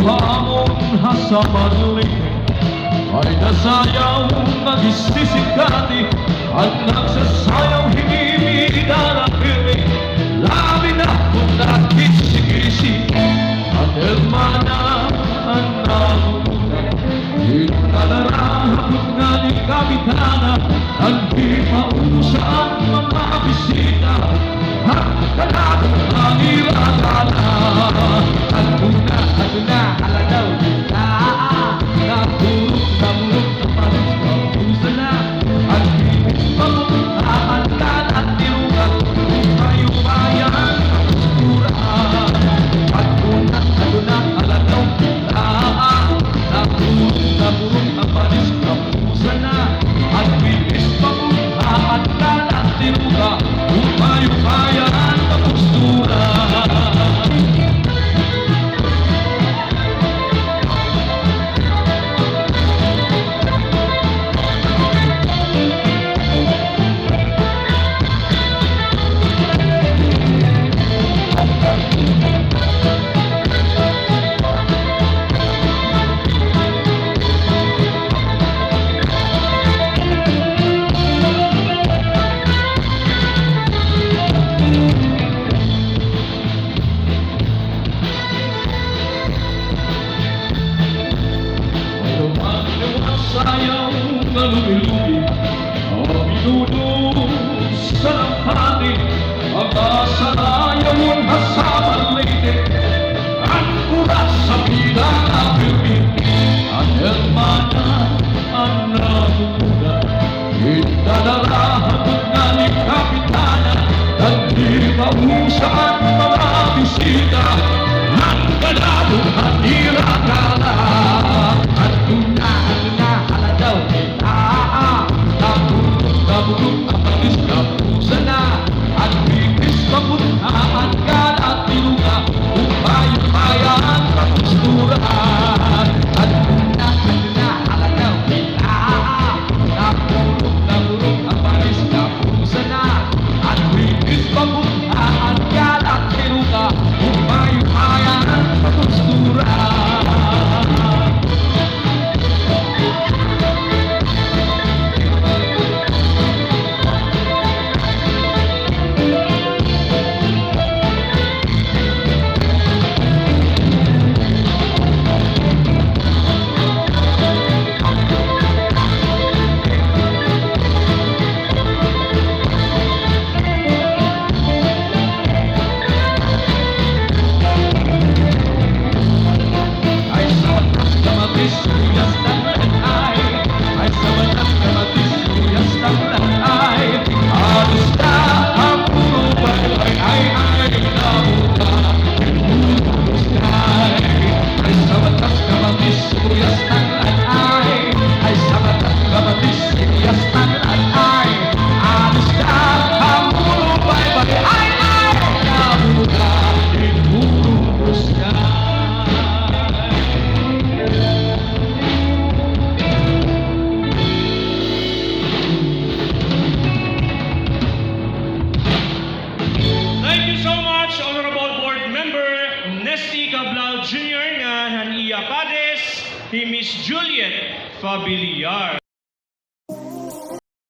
hamon sa panliti ay nasayaw mag-isisikati at nagsasayaw himimi darapiri labi na kung nakikisi at hermana ang nauna itanarahapot nga ni Kapitana ang di mausan mga bisita at kalabang ang iratana at una halagaw namurot na palis kapusa na at bibig pagpuntaan at tirugat kung tayo bayan ang kustura at una halagaw namurot na palis kapusa na at bibig pagpuntaan at tirugat kung tayo bayan ang kustura. Sayaw na lumilubi ang minuto sa lampati ang kasanayaw ang hasaman late ang kuras sa bilang apirmi ang hermana ang namuda itanarahapot nga ni Kapitana ang di mausan mga bisita ang kalabong at irakala at namurot ang palis kapusa na at bibis papuntaan ka at tiruga kung bayan ang kustura at una halagaw namurot ang palis kapusa na at bibis papuntaan ka at tiruga kung bayan ang kustura. Jr. nga han iya kades ni Miss Juliet Fabiliar.